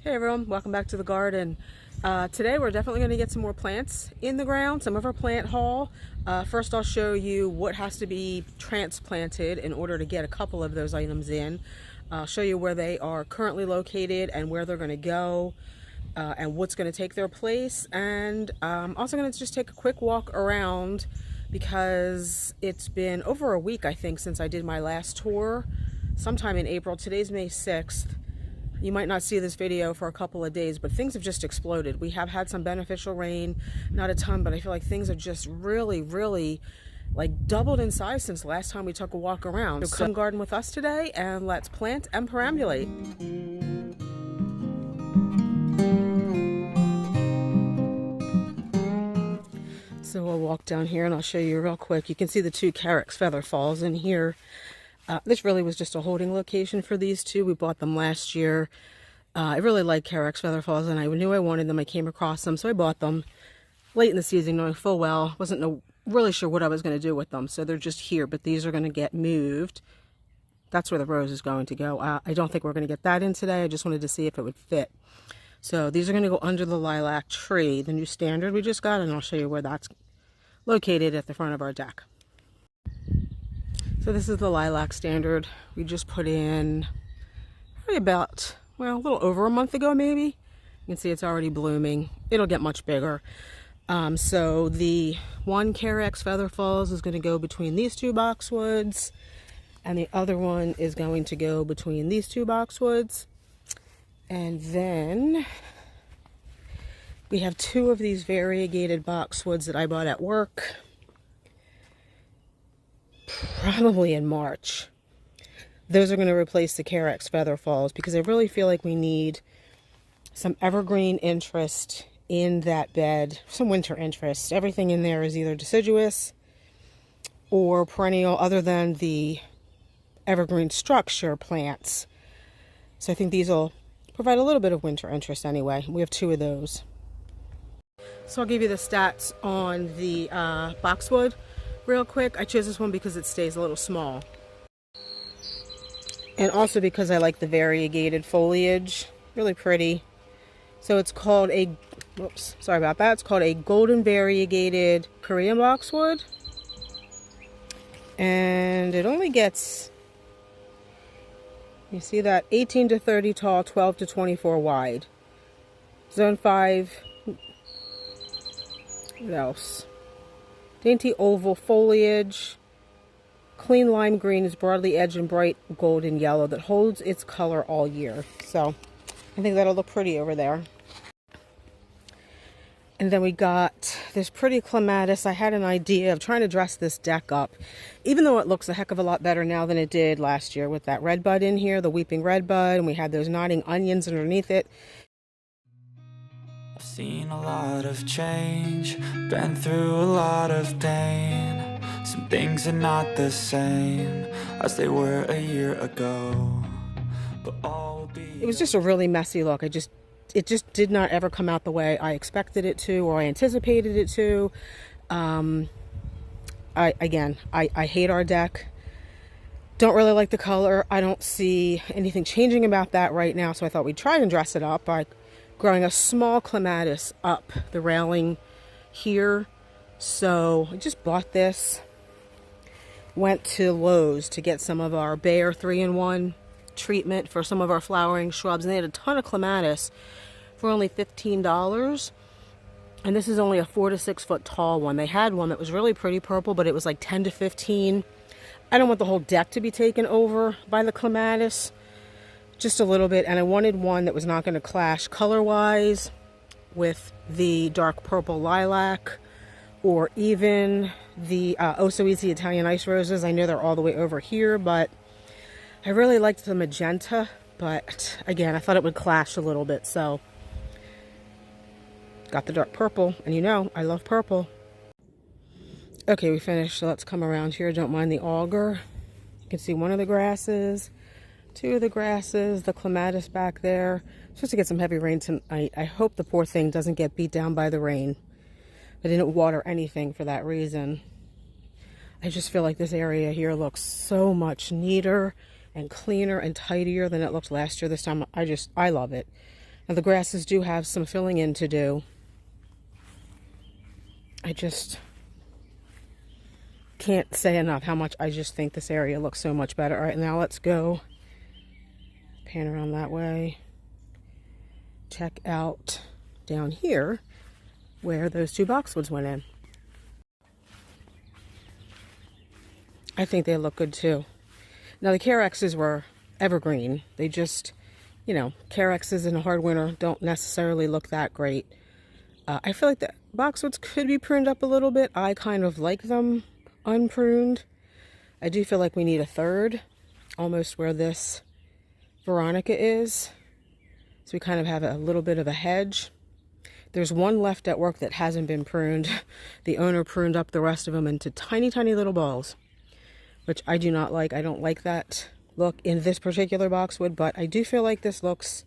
Hey everyone, welcome back to the garden. Today we're definitely going to get some more plants in the ground, some of our plant haul. First I'll show you what has to be transplanted in order to get a couple of those items in. I'll show you where they are currently located and where they're going to go and what's going to take their place. And I'm also going to just take a quick walk around because it's been over a week I think since I did my last tour sometime in April. Today's May 6th. You might not see this video for a couple of days, but things have just exploded. We have had some beneficial rain, not a ton, but I feel like things have just really like doubled in size since last time we took a walk around. So come garden with us today and let's plant and perambulate. So I'll walk down here and I'll show you real quick. You can see the two Carex Feather Falls in here. This really was just a holding location for these two. We bought them last year. I really like Carex Feather Falls and I knew I wanted them. I came across them, so I bought them late in the season, knowing full well. Wasn't really sure what I was going to do with them, so they're just here, but these are going to get moved. That's where the rose is going to go. I don't think we're going to get that in today. I just wanted to see if it would fit. So these are going to go under the lilac tree, the new standard we just got, and I'll show you where that's located at the front of our deck. So this is the lilac standard we just put in probably about, well, a little over a month ago maybe. You can see it's already blooming. It'll get much bigger. So the one Carex Feather Falls is going to go between these two boxwoods, and the other one is going to go between these two boxwoods. And then we have two of these variegated boxwoods that I bought at work. Probably in March. Those are going to replace the Carex Feather Falls because I really feel like we need some evergreen interest in that bed, some winter interest. Everything in there is either deciduous or perennial other than the evergreen structure plants. So I think these will provide a little bit of winter interest anyway. We have two of those. So I'll give you the stats on the boxwood real quick. I chose this one because it stays a little small. And also because I like the variegated foliage. Really pretty. So it's called a, whoops, sorry about that. It's called a golden variegated Korean boxwood. And it only gets, you see that, 18 to 30 tall, 12 to 24 wide. Zone 5, what else? Dainty oval foliage, clean lime green is broadly edged and bright golden yellow that holds its color all year. So I think that'll look pretty over there. And then we got this pretty clematis. I had an idea of trying to dress this deck up, even though it looks a heck of a lot better now than it did last year with that red bud in here, the weeping red bud, and we had those nodding onions underneath it. I've seen a lot of change, been through a lot of pain. Some things are not the same as they were a year ago, but all will be. It was just a really messy look. It just did not ever come out the way I expected it to or I anticipated it to. I hate our deck. Don't really like the color. I don't see anything changing about that right now, so I thought we'd try and dress it up by growing a small clematis up the railing here. So I just bought this. Went to Lowe's to get some of our Bayer 3-in-1 treatment for some of our flowering shrubs, and they had a ton of clematis for only $15. And this is only a 4 to 6 foot tall one. They had one that was really pretty purple, but it was like 10 to 15. I don't want the whole deck to be taken over by the clematis. Just a little bit, and I wanted one that was not going to clash color-wise with the dark purple lilac or even the Oh So Easy Italian Ice Roses. I know they're all the way over here, but I really liked the magenta, but again, I thought it would clash a little bit, so got the dark purple, and you know, I love purple. Okay, we finished, so let's come around here. Don't mind the auger. You can see one of the grasses. Two of the grasses, the clematis back there. Supposed to get some heavy rain tonight. I hope the poor thing doesn't get beat down by the rain. I didn't water anything for that reason. I just feel like this area here looks so much neater and cleaner and tidier than it looked last year. This time, I love it. Now the grasses do have some filling in to do. I just can't say enough how much I just think this area looks so much better. All right, now let's go pan around that way. Check out down here where those two boxwoods went in. I think they look good too. Now the Carexes were evergreen. They just, you know, Carexes in a hard winter don't necessarily look that great. I feel like the boxwoods could be pruned up a little bit. I kind of like them unpruned. I do feel like we need a third, almost where this Veronica is. So we kind of have a little bit of a hedge. There's one left at work that hasn't been pruned. The owner pruned up the rest of them into tiny, tiny little balls, which I do not like. I don't like that look in this particular boxwood, but I do feel like this looks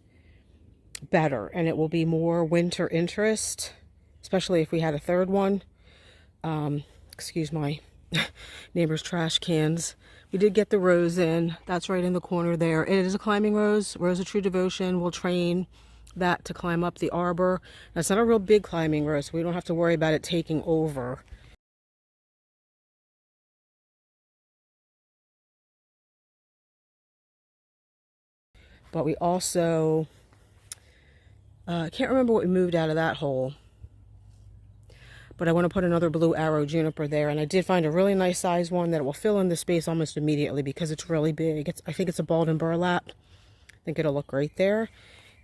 better and it will be more winter interest, especially if we had a third one. Excuse my neighbor's trash cans. We did get the rose in. That's right in the corner there. It is a climbing rose. Rose of True Devotion. We'll train that to climb up the arbor. Now, it's not a real big climbing rose, so we don't have to worry about it taking over. But we also, I can't remember what we moved out of that hole, but I want to put another blue arrow juniper there, and I did find a really nice size one that will fill in the space almost immediately because it's really big. I think it's a balled and burlap. I think it'll look great there,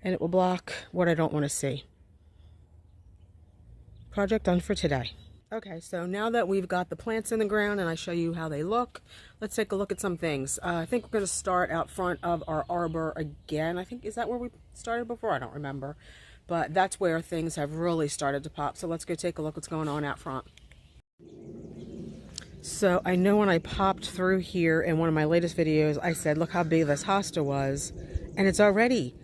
and it will block what I don't want to see. Project done for today. Okay, so now that we've got the plants in the ground and I show you how they look, let's take a look at some things. I think we're going to start out front of our arbor again. I think, is that where we started before? I don't remember. But that's where things have really started to pop. So let's go take a look what's going on out front. So I know when I popped through here in one of my latest videos, I said, look how big this hosta was. And it's already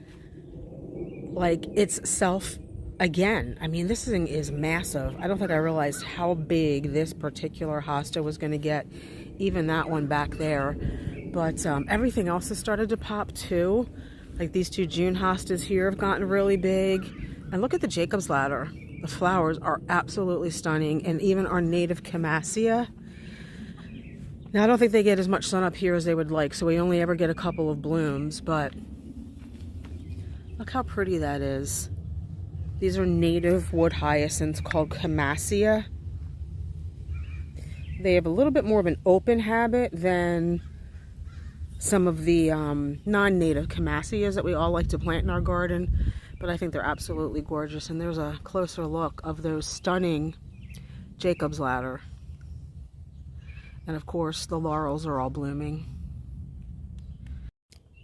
like itself again. I mean, this thing is massive. I don't think I realized how big this particular hosta was going to get, even that one back there. But everything else has started to pop too. Like these two June hostas here have gotten really big. And look at the Jacob's ladder. The flowers are absolutely stunning. And even our native Camassia. Now, I don't think they get as much sun up here as they would like, so we only ever get a couple of blooms. But look how pretty that is. These are native wood hyacinths called Camassia. They have a little bit more of an open habit than some of the non-native Camassias that we all like to plant in our garden. But I think they're absolutely gorgeous. And there's a closer look of those stunning Jacob's ladder. And of course, the laurels are all blooming.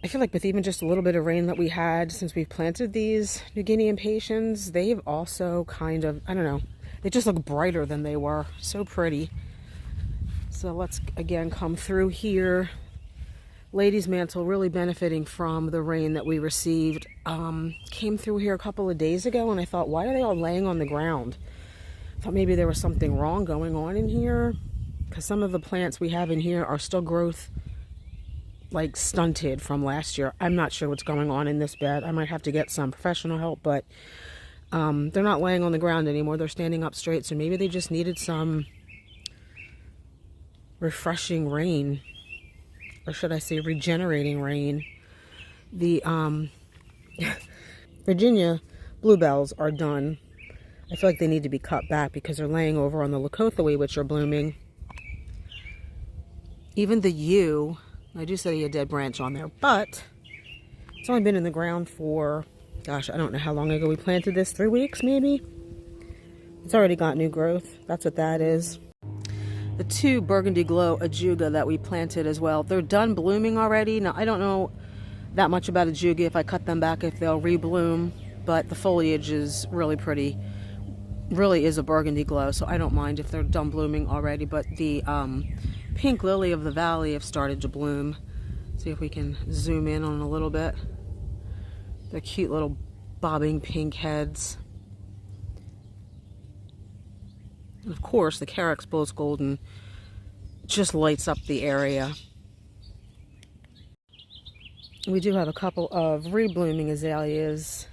I feel like with even just a little bit of rain that we had since we've planted these New Guinea impatiens, they've also kind of, I don't know, they just look brighter than they were. So pretty. So let's again come through here. Lady's mantle really benefiting from the rain that we received. Came through here a couple of days ago and I thought, why are they all laying on the ground? I thought maybe there was something wrong going on in here, because some of the plants we have in here are still growth like stunted from last year. I'm not sure what's going on in this bed. I might have to get some professional help, but they're not laying on the ground anymore. They're standing up straight, so maybe they just needed some refreshing rain, or should I say regenerating rain. The Virginia bluebells are done. I feel like they need to be cut back because they're laying over on the Leucothoi, which are blooming. Even the yew, I do see a dead branch on there, but it's only been in the ground for, gosh, I don't know how long ago we planted this, 3 weeks maybe? It's already got new growth. That's what that is. The two Burgundy Glow Ajuga that we planted as well, they're done blooming already. Now, I don't know that much about Ajuga, if I cut them back, if they'll rebloom, but the foliage is really pretty. Really is a Burgundy Glow, so I don't mind if they're done blooming already, but the pink lily of the valley have started to bloom. See if we can zoom in on a little bit. They're cute little bobbing pink heads. And of course, the Carex Bulls Golden just lights up the area. We do have a couple of reblooming azaleas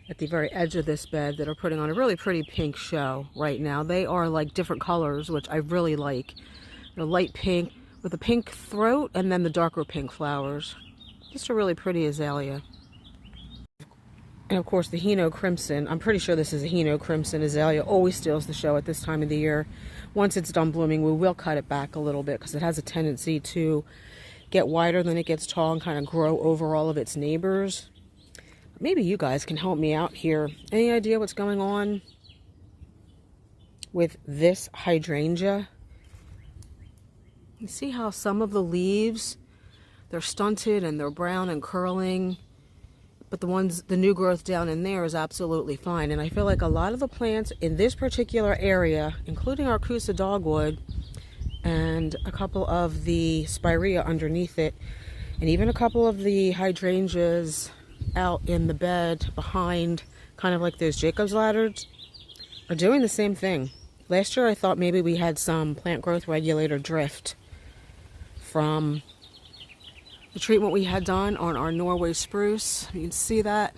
at the very edge of this bed that are putting on a really pretty pink show right now. They are like different colors, which I really like. The light pink with a pink throat and then the darker pink flowers. Just a really pretty azalea. And of course the Hino Crimson, I'm pretty sure this is a Hino Crimson azalea, always steals the show at this time of the year. Once it's done blooming, we will cut it back a little bit because it has a tendency to get wider than it gets tall and kind of grow over all of its neighbors. Maybe you guys can help me out here. Any idea what's going on with this hydrangea? You see how some of the leaves, they're stunted and they're brown and curling, but the new growth down in there is absolutely fine. And I feel like a lot of the plants in this particular area, including our Kusa dogwood and a couple of the spirea underneath it, and even a couple of the hydrangeas out in the bed behind, kind of like those Jacob's ladders, are doing the same thing. Last year I thought maybe we had some plant growth regulator drift from the treatment we had done on our Norway spruce. You can see that.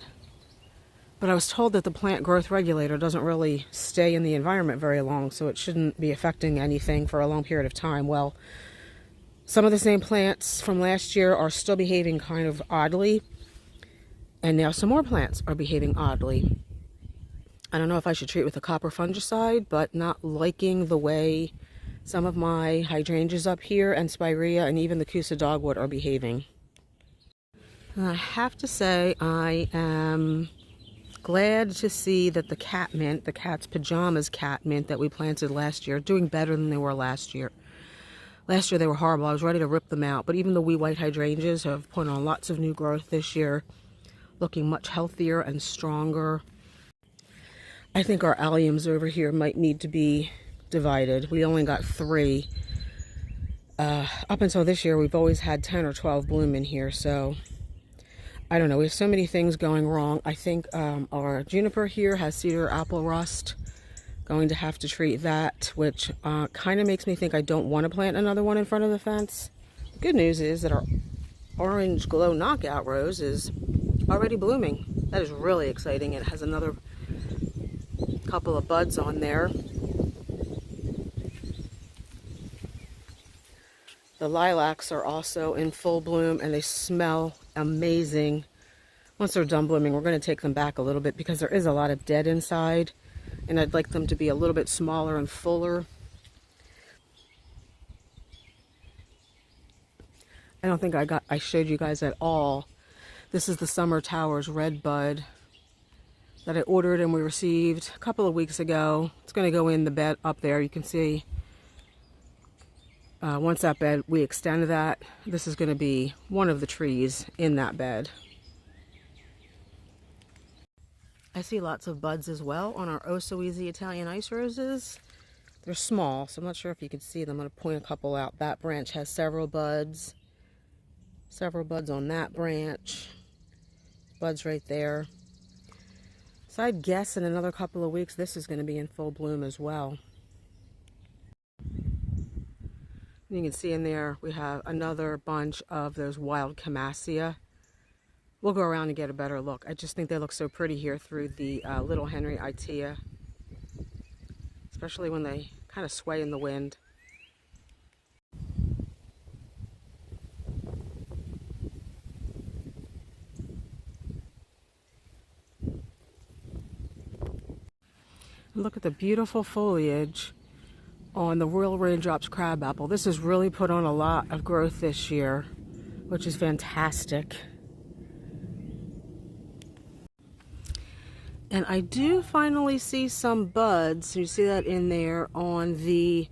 But I was told that the plant growth regulator doesn't really stay in the environment very long, so it shouldn't be affecting anything for a long period of time. Well, some of the same plants from last year are still behaving kind of oddly, and now some more plants are behaving oddly. I don't know if I should treat with a copper fungicide, but not liking the way some of my hydrangeas up here and spirea and even the Kusa dogwood are behaving. And I have to say I am glad to see that the catmint, the cat's pajamas catmint that we planted last year, are doing better than they were last year. Last year they were horrible. I was ready to rip them out, but even the wee white hydrangeas have put on lots of new growth this year, looking much healthier and stronger. I think our alliums over here might need to be divided. We only got 3. Up until this year, we've always had 10 or 12 bloom in here, so I don't know. We have so many things going wrong. I think our juniper here has cedar apple rust. Going to have to treat that, which kind of makes me think I don't want to plant another one in front of the fence. The good news is that our orange glow knockout rose is already blooming. That is really exciting. It has another couple of buds on there. The lilacs are also in full bloom and they smell amazing. Once they're done blooming, we're going to take them back a little bit because there is a lot of dead inside, and I'd like them to be a little bit smaller and fuller. I don't think I showed you guys at all. This is the Summer Towers red bud that I ordered and we received a couple of weeks ago. It's going to go in the bed up there. You can see once that bed, we extend that, this is going to be one of the trees in that bed. I see lots of buds as well on our Oh So Easy Italian ice roses. They're small, so I'm not sure if you can see them. I'm going to point a couple out. That branch has several buds on that branch. Buds right there. So I'd guess in another couple of weeks this is going to be in full bloom as well. You can see in there we have another bunch of those wild Camassia. We'll go around and get a better look. I just think they look so pretty here through the Little Henry Itea, especially when they kind of sway in the wind. Look at the beautiful foliage on the Royal Raindrops crabapple. This has really put on a lot of growth this year, which is fantastic. And I do finally see some buds. You see that in there on the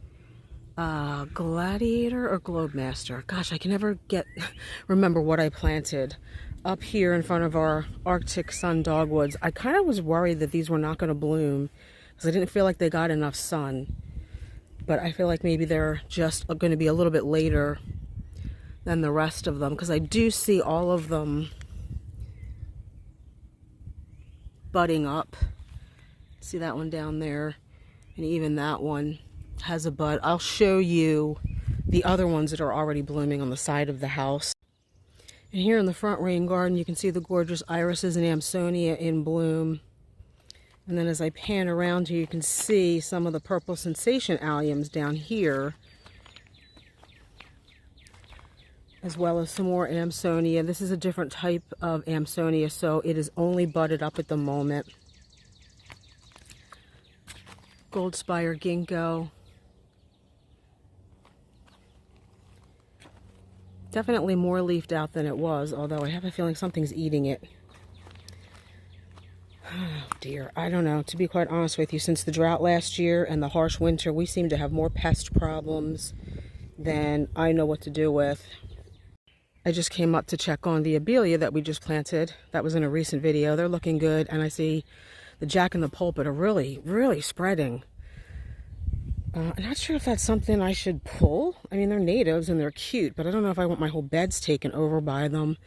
Gladiator or Globemaster. Gosh, I can never remember what I planted up here in front of our Arctic Sun dogwoods. I kind of was worried that these were not going to bloom because I didn't feel like they got enough sun. But I feel like maybe they're just going to be a little bit later than the rest of them, because I do see all of them budding up. See that one down there, and even that one has a bud. I'll show you the other ones that are already blooming on the side of the house. And here in the front rain garden you can see the gorgeous irises and Amsonia in bloom. And then as I pan around here, you can see some of the purple sensation alliums down here, as well as some more Amsonia. This is a different type of Amsonia, so it is only budded up at the moment. Gold Spire Ginkgo. Definitely more leafed out than it was, although I have a feeling something's eating it. Oh dear, I don't know. To be quite honest with you, since the drought last year and the harsh winter, we seem to have more pest problems than I know what to do with. I just came up to check on the Abelia that we just planted. That was in a recent video. They're looking good, and I see the Jack and the Pulpit are really, really spreading. I'm not sure if that's something I should pull. I mean, they're natives and they're cute, but I don't know if I want my whole beds taken over by them.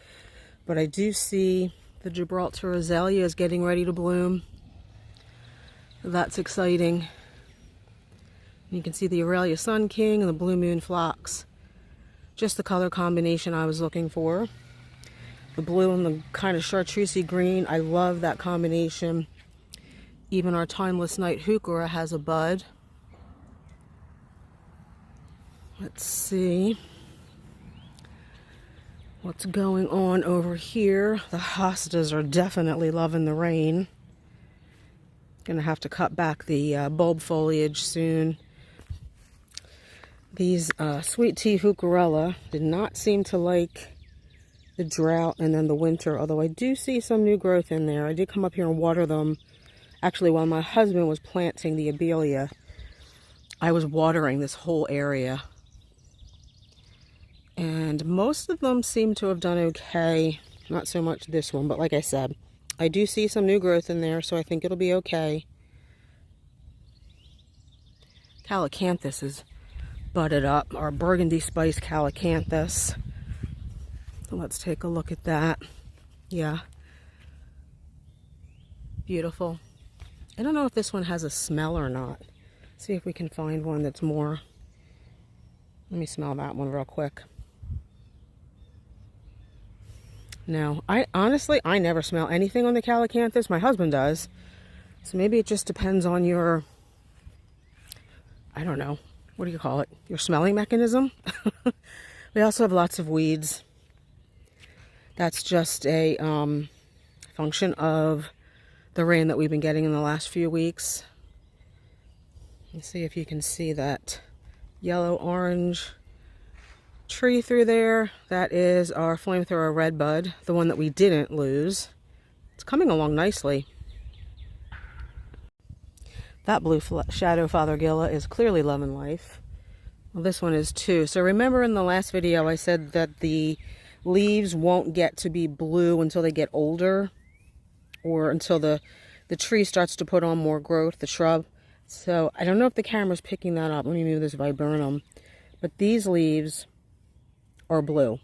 But I do see the Gibraltar Azalea is getting ready to bloom. That's exciting. You can see the Aurelia Sun King and the Blue Moon Phlox. Just the color combination I was looking for. The blue and the kind of chartreusey green. I love that combination. Even our Timeless Night Heuchera has a bud. Let's see what's going on over here. The hostas are definitely loving the rain. Gonna have to cut back the bulb foliage soon. These sweet tea Heucherella did not seem to like the drought and then the winter, although I do see some new growth in there. I did come up here and water them. Actually, while my husband was planting the Abelia, I was watering this whole area. And most of them seem to have done okay. Not so much this one, but like I said, I do see some new growth in there, so I think it'll be okay. Calycanthus is budded up, our burgundy spice Calycanthus. So let's take a look at that. Yeah. Beautiful. I don't know if this one has a smell or not. See if we can find one that's more. Let me smell that one real quick. No, I never smell anything on the Calycanthus. My husband does. So maybe it just depends on your, I don't know, what do you call it? Your smelling mechanism. We also have lots of weeds. That's just a function of the rain that we've been getting in the last few weeks. Let's see if you can see that yellow-orange tree through there. That is our flamethrower redbud, the one that we didn't lose. It's coming along nicely. That blue shadow Fothergilla is clearly loving life. Well, this one is too. So remember in the last video I said that the leaves won't get to be blue until they get older, or until the tree starts to put on more growth, the shrub. So I don't know if the camera's picking that up. Let me move this viburnum. But these leaves are blue,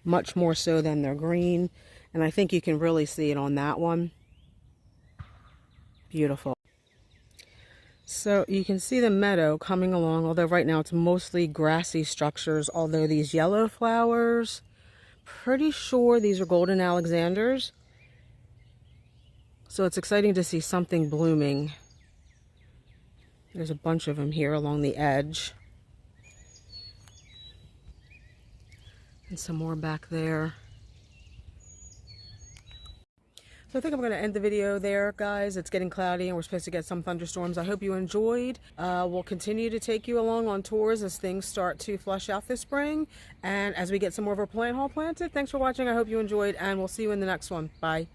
much more so than they're green. And I think you can really see it on that one. Beautiful. So you can see the meadow coming along, although right now it's mostly grassy structures, although these yellow flowers, pretty sure these are golden Alexanders. So it's exciting to see something blooming. There's a bunch of them here along the edge. And some more back there. So I think I'm going to end the video there, guys. It's getting cloudy and we're supposed to get some thunderstorms. I hope you enjoyed. We'll continue to take you along on tours as things start to flush out this spring. And as we get some more of our plant haul planted. Thanks for watching. I hope you enjoyed, and we'll see you in the next one. Bye.